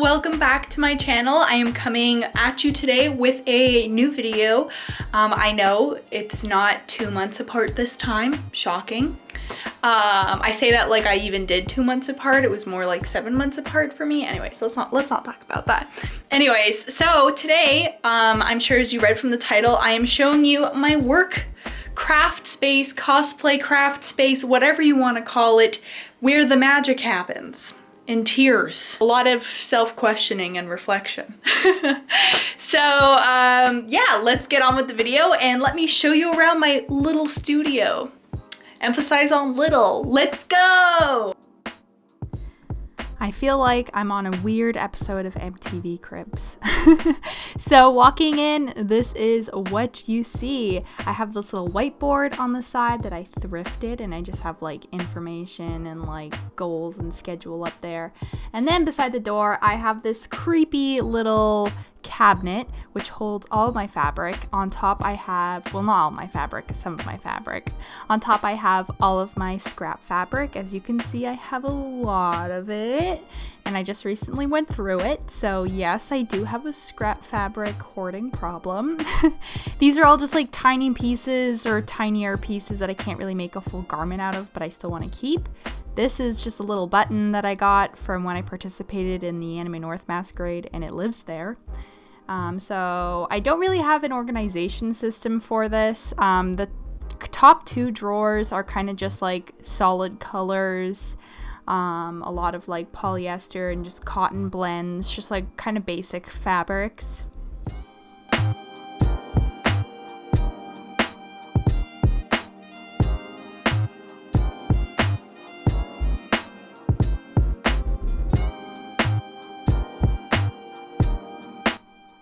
welcome back to my channel. I am coming at you today with a new video. I know it's not 2 months apart this time, shocking. I say that like I even did 2 months apart. It was more like 7 months apart for me. Anyways, let's not talk about that. Anyways, so today, I'm sure as you read from the title, I am showing you my work craft space, cosplay craft space, whatever you want to call it, where the magic happens. In tears. A lot of self-questioning and reflection. So yeah, let's get on with the video and let me show you around my little studio. Emphasize on little. Let's go! I feel like I'm on a weird episode of MTV Cribs. So walking in, this is what you see. I have this little whiteboard on the side that I thrifted, and I just have like information and like goals and schedule up there. And then beside the door, I have this creepy little cabinet which holds all of my fabric. On top I have, well, not all my fabric, some of my fabric. On top I have all of my scrap fabric. As you can see, I have a lot of it and I just recently went through it. So yes, I do have a scrap fabric hoarding problem. These are all just like tiny pieces or tinier pieces that I can't really make a full garment out of, but I still want to keep. This is just a little button that I got from when I participated in the Anime North Masquerade, and it lives there. So I don't really have an organization system for this. The top two drawers are kind of just like solid colors, a lot of like polyester and just cotton blends, just like kind of basic fabrics.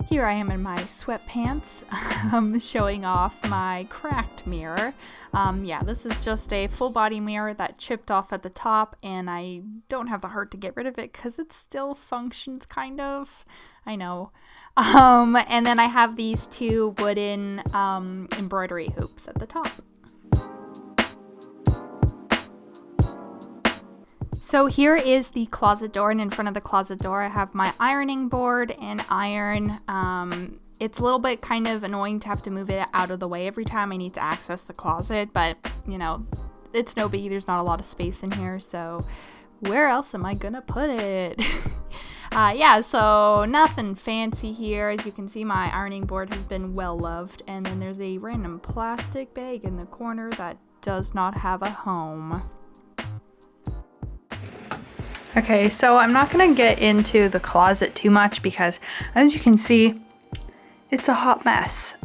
Here I am in my sweatpants, showing off my cracked mirror. Yeah, this is just a full body mirror that chipped off at the top, and I don't have the heart to get rid of it because it still functions kind of. I know. And then I have these two wooden embroidery hoops at the top. So here is the closet door, and in front of the closet door I have my ironing board and iron. It's a little bit kind of annoying to have to move it out of the way every time I need to access the closet, but you know, it's no biggie. There's not a lot of space in here, so where else am I gonna put it? Yeah, so nothing fancy here. As you can see, my ironing board has been well loved, and then there's a random plastic bag in the corner that does not have a home. Okay, so I'm not gonna get into the closet too much because, as you can see, it's a hot mess.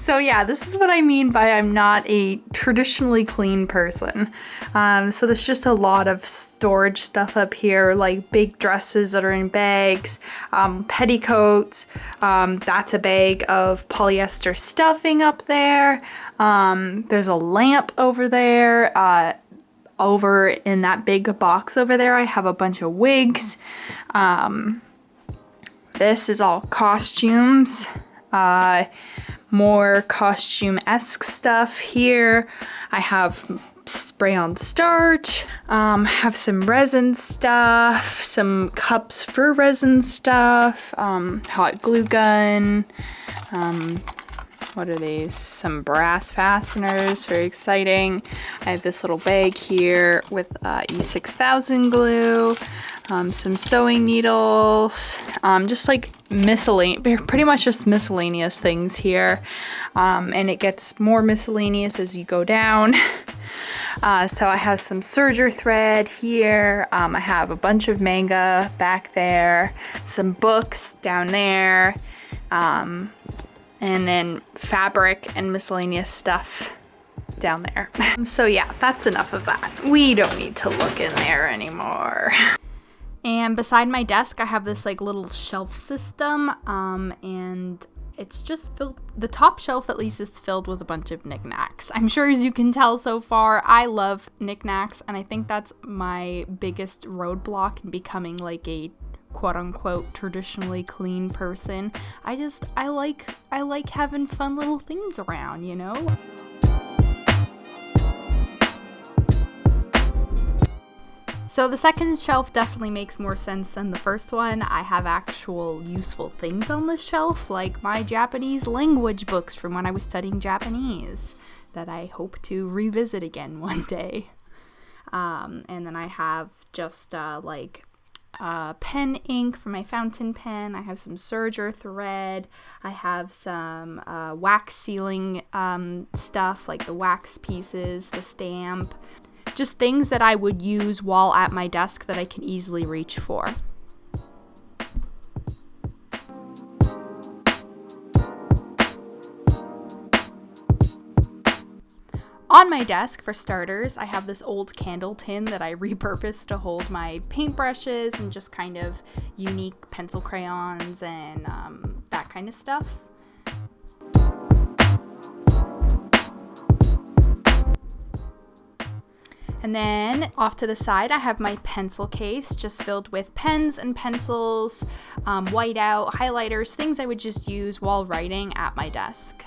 So yeah, this is what I mean by I'm not a traditionally clean person. So there's just a lot of storage stuff up here, like big dresses that are in bags, petticoats, that's a bag of polyester stuffing up there. There's a lamp over there. Over in that big box over there, I have a bunch of wigs. This is all costumes. More costume-esque stuff here. I have spray-on starch. Have some resin stuff. Some cups for resin stuff. Hot glue gun. What are these? Some brass fasteners, very exciting. I have this little bag here with E6000 glue, some sewing needles, just like miscellaneous, pretty much just miscellaneous things here. And it gets more miscellaneous as you go down. So I have some serger thread here. I have a bunch of manga back there, some books down there. And then fabric and miscellaneous stuff down there. So yeah, that's enough of that. We don't need to look in there anymore. And beside my desk, I have this like little shelf system, and it's just filled, the top shelf at least is filled with a bunch of knickknacks. I'm sure as you can tell so far, I love knickknacks, and I think that's my biggest roadblock in becoming like a quote-unquote traditionally clean person. I like having fun little things around, you know? So the second shelf definitely makes more sense than the first one. I have actual useful things on this shelf, like my Japanese language books from when I was studying Japanese that I hope to revisit again one day. And then I have just pen ink for my fountain pen. I have some serger thread. I have some wax sealing stuff, like the wax pieces, the stamp. Just things that I would use while at my desk that I can easily reach for. On my desk, for starters, I have this old candle tin that I repurposed to hold my paintbrushes and just kind of unique pencil crayons and that kind of stuff. And then off to the side, I have my pencil case just filled with pens and pencils, whiteout, highlighters, things I would just use while writing at my desk.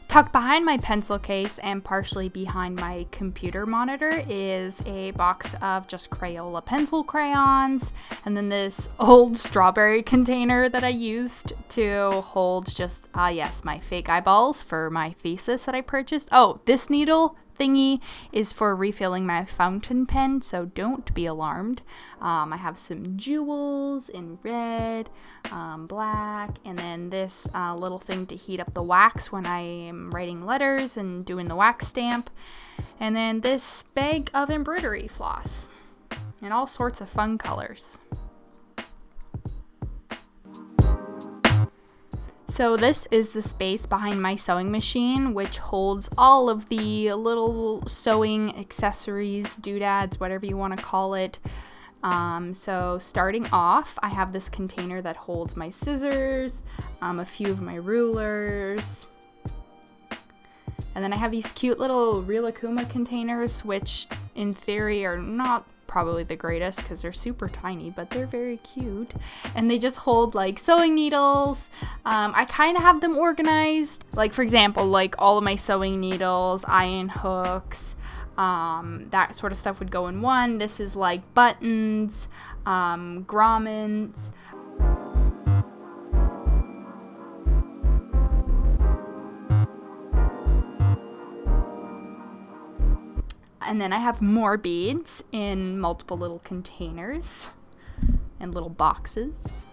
Tucked behind my pencil case and partially behind my computer monitor is a box of just Crayola pencil crayons, and then this old strawberry container that I used to hold just, my fake eyeballs for my faces that I purchased. Oh, this needle thingy is for refilling my fountain pen, so don't be alarmed. I have some jewels in red, black, and then this little thing to heat up the wax when I am writing letters and doing the wax stamp, and then this bag of embroidery floss in all sorts of fun colors. So this is the space behind my sewing machine, which holds all of the little sewing accessories, doodads, whatever you want to call it. So starting off, I have this container that holds my scissors, a few of my rulers, and then I have these cute little Rilakuma containers, which in theory are not probably the greatest because they're super tiny, but they're very cute, and they just hold like sewing needles. I kind of have them organized, like for example, like all of my sewing needles, iron hooks, that sort of stuff would go in one. This is like buttons, grommets. And then I have more beads in multiple little containers and little boxes.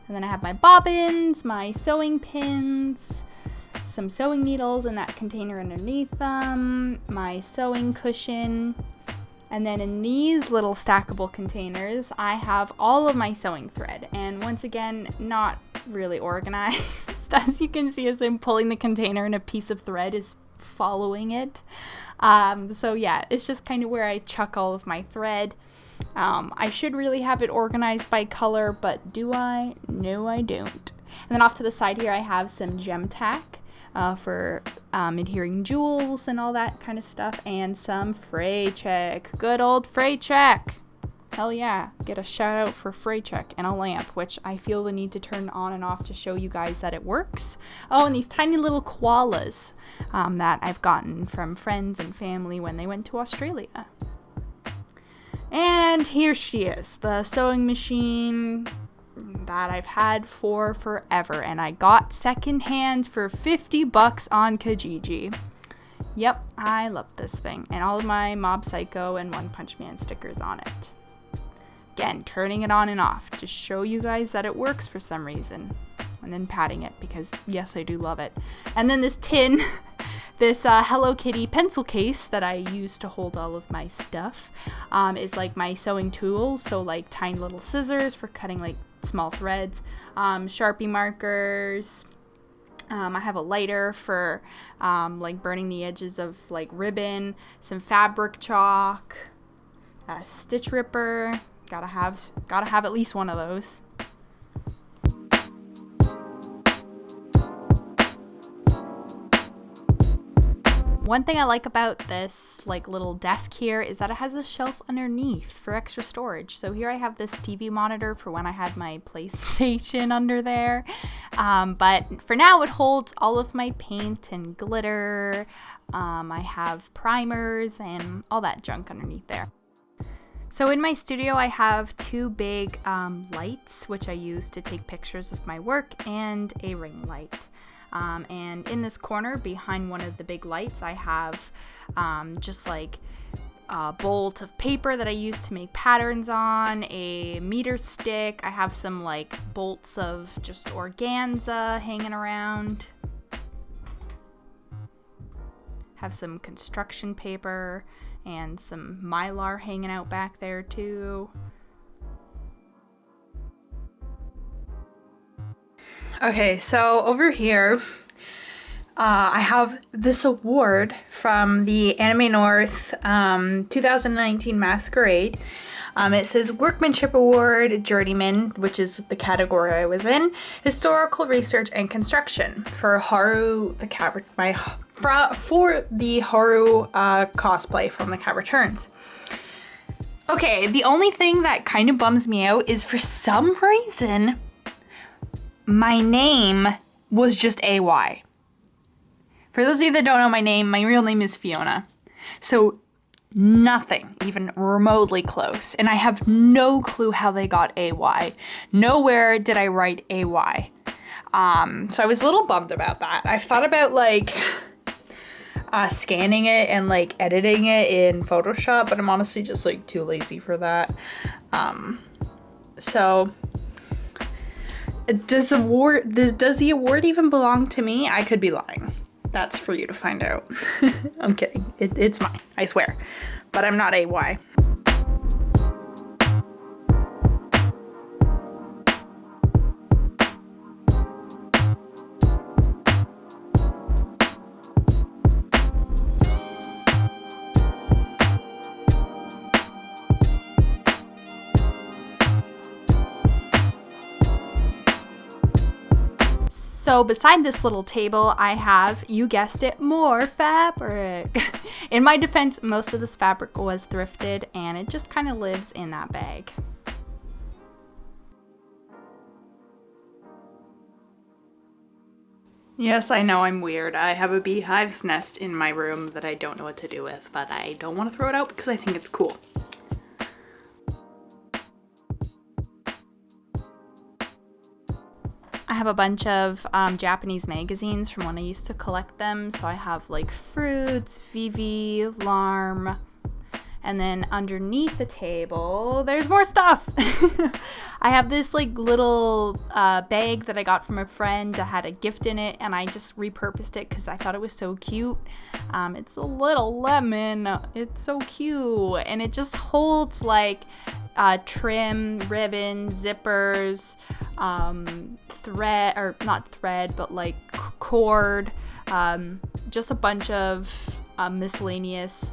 And then I have my bobbins, my sewing pins, some sewing needles in that container underneath them, my sewing cushion. And then in these little stackable containers, I have all of my sewing thread. And once again, not really organized. As you can see, as I'm pulling the container and a piece of thread is following it. So yeah, it's just kind of where I chuck all of my thread. I should really have it organized by color, but do I? No, I don't. And then off to the side here, I have some gem tack for adhering jewels and all that kind of stuff, and some fray check. Good old fray check. Hell yeah, get a shout out for fray check and a lamp, which I feel the need to turn on and off to show you guys that it works. Oh, and these tiny little koalas that I've gotten from friends and family when they went to Australia. And here she is, the sewing machine that I've had for forever, and I got secondhand for $50 on Kijiji. Yep, I love this thing, and all of my Mob Psycho and One Punch Man stickers on it. Again, turning it on and off to show you guys that it works for some reason. And then patting it because, yes, I do love it. And then this tin, this Hello Kitty pencil case that I use to hold all of my stuff is like my sewing tools. So like tiny little scissors for cutting like small threads, Sharpie markers. I have a lighter for like burning the edges of like ribbon, some fabric chalk, a stitch ripper. Gotta have at least one of those. One thing I like about this like little desk here is that it has a shelf underneath for extra storage. So here I have this TV monitor for when I had my PlayStation under there. But for now it holds all of my paint and glitter. I have primers and all that junk underneath there. So in my studio, I have two big lights, which I use to take pictures of my work, and a ring light. And in this corner, behind one of the big lights, I have just like a bolt of paper that I use to make patterns on, a meter stick. I have some like bolts of just organza hanging around. Have some construction paper and some mylar hanging out back there too. Okay, so over here, I have this award from the Anime North 2019 Masquerade. It says Workmanship Award, Journeyman, which is the category I was in, Historical Research and Construction for Haru the Cat for the Haru cosplay from the Cat Returns. Okay, the only thing that kind of bums me out is for some reason my name was just AY. For those of you that don't know my name, my real name is Fiona. So nothing even remotely close. And I have no clue how they got AY. Nowhere did I write AY. So I was a little bummed about that. I thought about like scanning it and like editing it in Photoshop, but I'm honestly just like too lazy for that. So does the award even belong to me? I could be lying. That's for you to find out. I'm kidding. It's mine, I swear. But I'm not AY. So beside this little table, I have, you guessed it, more fabric. In my defense, most of this fabric was thrifted and it just kind of lives in that bag. Yes, I know I'm weird. I have a beehive's nest in my room that I don't know what to do with, but I don't want to throw it out because I think it's cool. I have a bunch of Japanese magazines from when I used to collect them. So I have like Fruits, Vivi, Larm, and then underneath the table, there's more stuff. I have this like little bag that I got from a friend that had a gift in it, and I just repurposed it because I thought it was so cute. It's a little lemon. It's so cute, and it just holds like trim, ribbon, zippers, thread, or not thread, but like cord, just a bunch of miscellaneous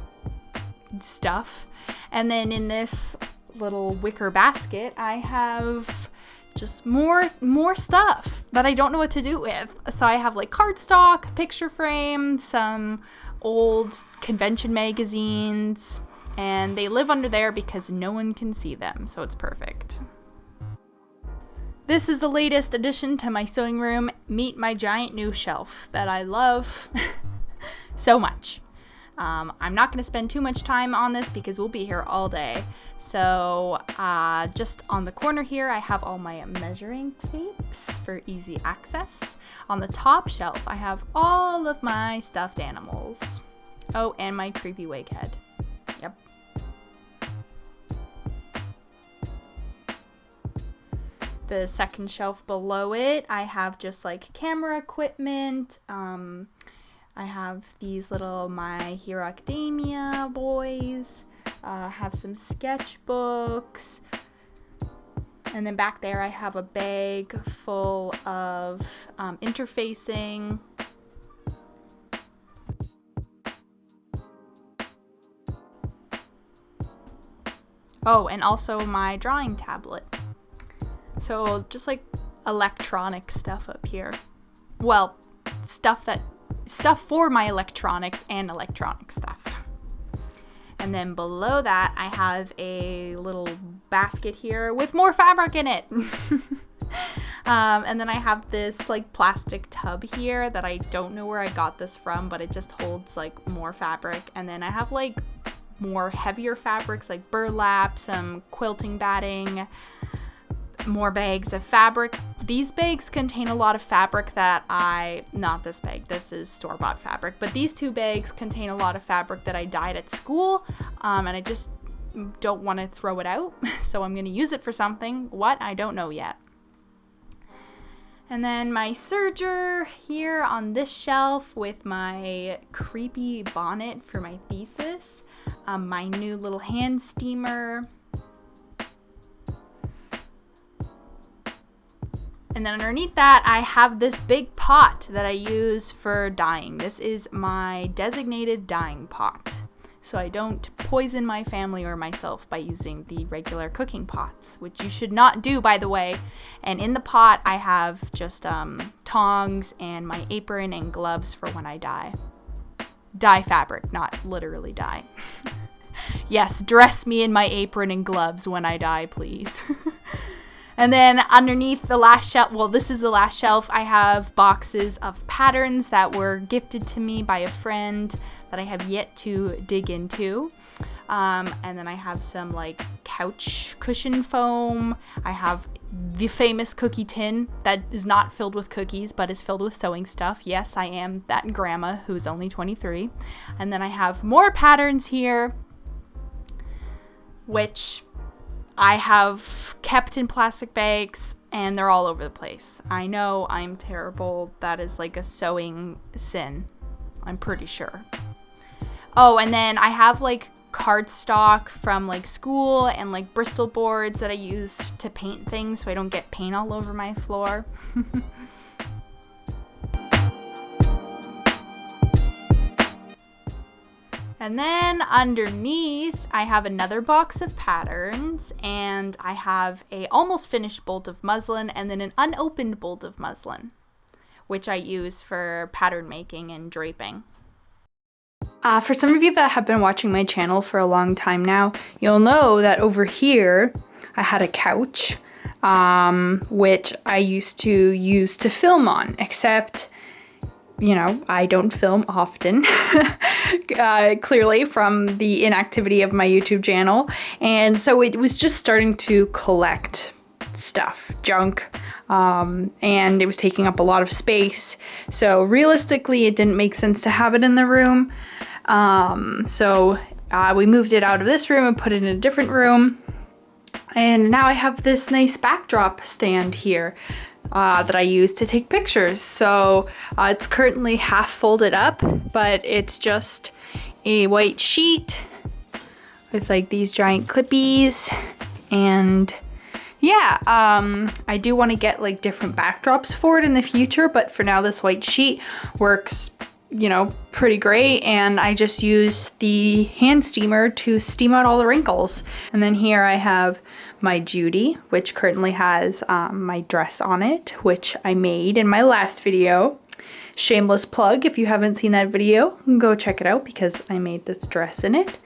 stuff. And then in this little wicker basket, I have just more stuff that I don't know what to do with. So I have like cardstock, picture frame, some old convention magazines, and they live under there because no one can see them, so it's perfect. This is the latest addition to my sewing room. Meet my giant new shelf that I love so much. I'm not going to spend too much time on this because we'll be here all day. So just on the corner here, I have all my measuring tapes for easy access. On the top shelf, I have all of my stuffed animals. Oh, and my creepy wig head. Yep. The second shelf below it, I have just like camera equipment. I have these little My Hero Academia boys. Have some sketchbooks. And then back there I have a bag full of interfacing. Oh, and also my drawing tablet. So just like electronic stuff up here. Well, stuff that stuff for my electronics and electronic stuff. And then below that, I have a little basket here with more fabric in it. And then I have this like plastic tub here that I don't know where I got this from, but it just holds like more fabric. And then I have like more heavier fabrics like burlap, some quilting batting, more bags of fabric. These bags contain a lot of fabric that not this bag, this is store-bought fabric, but these 2 bags contain a lot of fabric that I dyed at school, and I just don't want to throw it out, so I'm going to use it for something. What? I don't know yet. And then my serger here on this shelf with my creepy bonnet for my thesis, my new little hand steamer, and then underneath that, I have this big pot that I use for dyeing. This is my designated dyeing pot, so I don't poison my family or myself by using the regular cooking pots, which you should not do, by the way. And in the pot, I have just tongs and my apron and gloves for when I dye. Dye fabric, not literally dye. Yes, dress me in my apron and gloves when I dye, please. And then underneath the last shelf, well, this is the last shelf, I have boxes of patterns that were gifted to me by a friend that I have yet to dig into. And then I have some like couch cushion foam. I have the famous cookie tin that is not filled with cookies, but is filled with sewing stuff. Yes, I am that grandma who's only 23. And then I have more patterns here, which I have kept in plastic bags, and they're all over the place. I know I'm terrible. That is like a sewing sin, I'm pretty sure. Oh, and then I have like cardstock from like school and like Bristol boards that I use to paint things so I don't get paint all over my floor. And then underneath, I have another box of patterns, and I have a almost finished bolt of muslin and then an unopened bolt of muslin, which I use for pattern making and draping. For some of you that have been watching my channel for a long time now, you'll know that over here, I had a couch, which I used to use to film on, except, you know, I don't film often, clearly from the inactivity of my YouTube channel. And so it was just starting to collect stuff, junk, and it was taking up a lot of space. So realistically, it didn't make sense to have it in the room. So we moved it out of this room and put it in a different room. And now I have this nice backdrop stand here that I use to take pictures. So it's currently half folded up, but it's just a white sheet with like these giant clippies. And yeah, I do want to get like different backdrops for it in the future, but for now this white sheet works, you know, pretty great. And I just use the hand steamer to steam out all the wrinkles. And then here I have my Judy, which currently has my dress on it, which I made in my last video. Shameless plug, if you haven't seen that video, go check it out because I made this dress in it.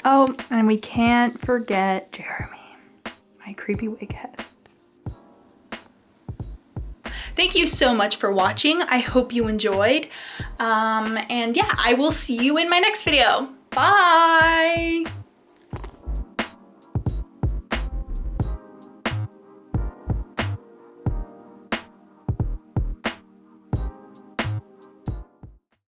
Oh, and we can't forget Jeremy, my creepy wig head. Thank you so much for watching. I hope you enjoyed. And yeah, I will see you in my next video. Bye!